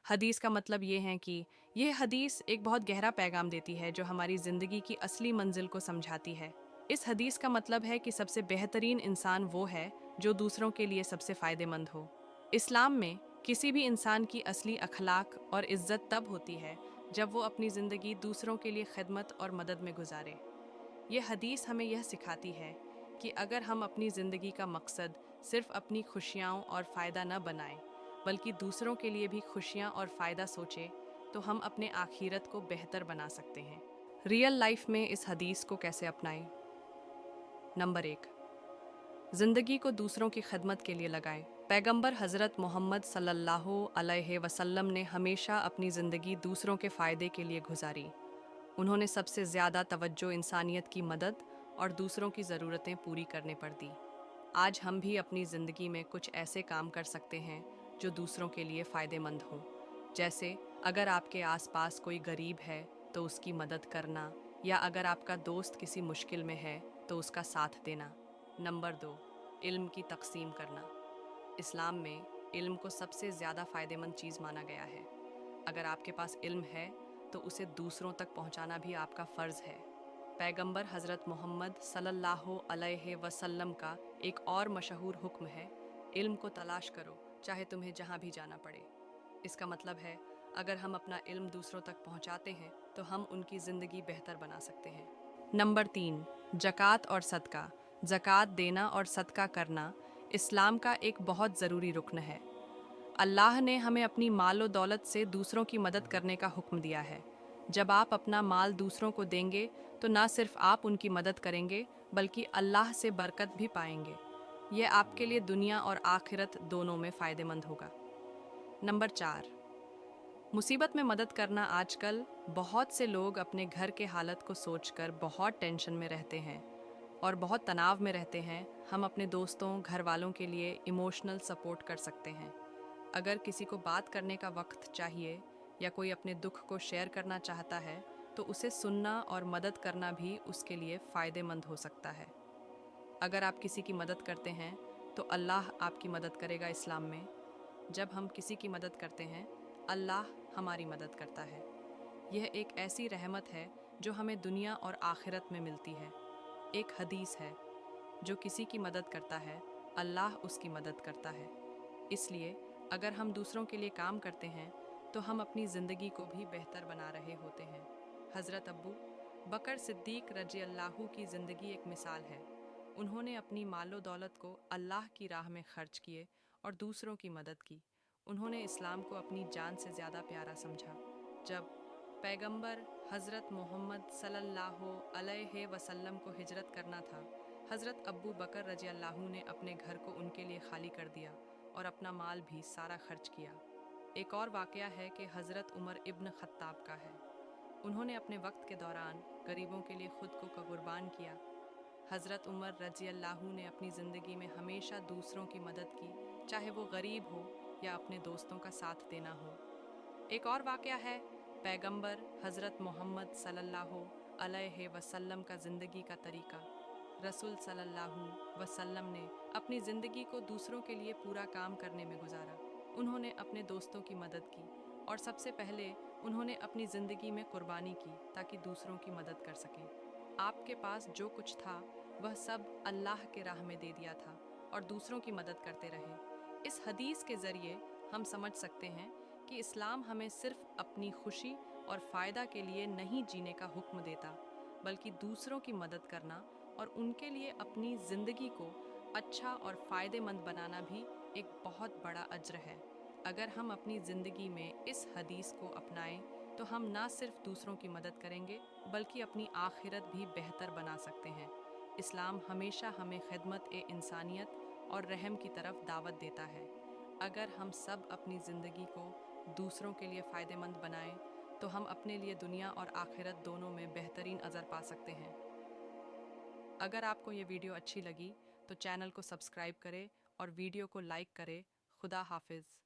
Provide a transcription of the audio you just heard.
हदीस का मतलब ये है कि यह हदीस एक बहुत गहरा पैगाम देती है जो हमारी ज़िंदगी की असली मंजिल को समझाती है। इस हदीस का मतलब है कि सबसे बेहतरीन इंसान वो है जो दूसरों के लिए सबसे फ़ायदेमंद हो। इस्लाम में किसी भी इंसान की असली अखलाक और इज़्ज़त तब होती है जब वो अपनी ज़िंदगी दूसरों के लिए खिदमत और मदद में गुजारे। ये हदीस हमें यह सिखाती है कि अगर हम अपनी ज़िंदगी का मकसद सिर्फ अपनी खुशियाँ और फ़ायदा न बनाएं, बल्कि दूसरों के लिए भी खुशियाँ और फ़ायदा सोचें, तो हम अपने आखिरत को बेहतर बना सकते हैं। रियल लाइफ में इस हदीस को कैसे अपनाएं? नंबर 1, ज़िंदगी को दूसरों की खिदमत के लिए लगाएं। पैगंबर हज़रत मोहम्मद सल्लल्लाहु अलैहि वसल्लम ने हमेशा अपनी ज़िंदगी दूसरों के फ़ायदे के लिए गुजारी। उन्होंने सबसे ज़्यादा तवज्जो इंसानियत की मदद और दूसरों की ज़रूरतें पूरी करने पर दी। आज हम भी अपनी ज़िंदगी में कुछ ऐसे काम कर सकते हैं जो दूसरों के लिए फ़ायदेमंद हों। जैसे अगर आपके आसपास कोई गरीब है तो उसकी मदद करना, या अगर आपका दोस्त किसी मुश्किल में है तो उसका साथ देना। नंबर 2, इल्म की तकसीम करना। इस्लाम में इल्म को सबसे ज़्यादा फ़ायदेमंद चीज़ माना गया है। अगर आपके पास इल्म है तो उसे दूसरों तक पहुंचाना भी आपका फ़र्ज़ है। पैगंबर हज़रत मोहम्मद सल्लल्लाहु अलैहि वसल्लम का एक और मशहूर हुक्म है, इल्म को तलाश करो, चाहे तुम्हें जहाँ भी जाना पड़े। इसका मतलब है, अगर हम अपना इल्म दूसरों तक पहुंचाते हैं तो हम उनकी ज़िंदगी बेहतर बना सकते हैं। नंबर 3, ज़कात और सदका। ज़कात देना और सदका करना इस्लाम का एक बहुत ज़रूरी रुकन है। अल्लाह ने हमें अपनी माल और दौलत से दूसरों की मदद करने का हुक्म दिया है। जब आप अपना माल दूसरों को देंगे तो ना सिर्फ आप उनकी मदद करेंगे, बल्कि अल्लाह से बरकत भी पाएंगे। यह आपके लिए दुनिया और आखिरत दोनों में फ़ायदेमंद होगा। नंबर 4, मुसीबत में मदद करना। आजकल बहुत से लोग अपने घर के हालत को सोचकर बहुत टेंशन में रहते हैं और बहुत तनाव में रहते हैं। हम अपने दोस्तों, घर वालों के लिए इमोशनल सपोर्ट कर सकते हैं। अगर किसी को बात करने का वक्त चाहिए या कोई अपने दुख को शेयर करना चाहता है, तो उसे सुनना और मदद करना भी उसके लिए फ़ायदेमंद हो सकता है। अगर आप किसी की मदद करते हैं तो अल्लाह आपकी मदद करेगा। इस्लाम में जब हम किसी की मदद करते हैं, अल्लाह हमारी मदद करता है। यह एक ऐसी रहमत है जो हमें दुनिया और आखिरत में मिलती है। एक हदीस है, जो किसी की मदद करता है, अल्लाह उसकी मदद करता है। इसलिए अगर हम दूसरों के लिए काम करते हैं तो हम अपनी ज़िंदगी को भी बेहतर बना रहे होते हैं। हज़रत अब्बू बकर सिद्दीक रज़ी अल्लाहु की ज़िंदगी एक मिसाल है। उन्होंने अपनी मालो दौलत को अल्लाह की राह में खर्च किए और दूसरों की मदद की। उन्होंने इस्लाम को अपनी जान से ज़्यादा प्यारा समझा। जब पैगंबर हज़रत मोहम्मद सल्लल्लाहु अलैहि वसल्लम को हिजरत करना था, हज़रत अब्बू बकर रज़ी अल्लाहु ने अपने घर को उनके लिए खाली कर दिया और अपना माल भी सारा खर्च किया। एक और वाक़या है कि हज़रत उमर इब्न ख़त्ताब का है। उन्होंने अपने वक्त के दौरान गरीबों के लिए ख़ुद को कुर्बान किया। हज़रत उमर रज़ी अल्लाहु ने अपनी ज़िंदगी में हमेशा दूसरों की मदद की, चाहे वो गरीब हो या अपने दोस्तों का साथ देना हो। एक और वाक़या है पैगंबर हज़रत मोहम्मद सल्लल्लाहु अलैहि वसल्लम का ज़िंदगी का तरीका। रसूल सल्लल्लाहु वसल्लम ने अपनी ज़िंदगी को दूसरों के लिए पूरा काम करने में गुजारा। उन्होंने अपने दोस्तों की मदद की और सबसे पहले उन्होंने अपनी ज़िंदगी में कुर्बानी की ताकि दूसरों की मदद कर सकें। आपके पास जो कुछ था वह सब अल्लाह के राह में दे दिया था और दूसरों की मदद करते रहे। इस हदीस के ज़रिए हम समझ सकते हैं कि इस्लाम हमें सिर्फ अपनी खुशी और फ़ायदा के लिए नहीं जीने का हुक्म देता, बल्कि दूसरों की मदद करना और उनके लिए अपनी ज़िंदगी को अच्छा और फ़ायदेमंद बनाना भी एक बहुत बड़ा अज्र है। अगर हम अपनी ज़िंदगी में इस हदीस को अपनाएं तो हम ना सिर्फ दूसरों की मदद करेंगे, बल्कि अपनी आखिरत भी बेहतर बना सकते हैं। इस्लाम हमेशा हमें खिदमत ए इंसानियत और रहम की तरफ दावत देता है। अगर हम सब अपनी ज़िंदगी को दूसरों के लिए फ़ायदेमंद बनाएं तो हम अपने लिए दुनिया और आखिरत दोनों में बेहतरीन अज़र पा सकते हैं। अगर आपको ये वीडियो अच्छी लगी तो चैनल को सब्सक्राइब करें और वीडियो को लाइक करें। खुदा हाफिज़।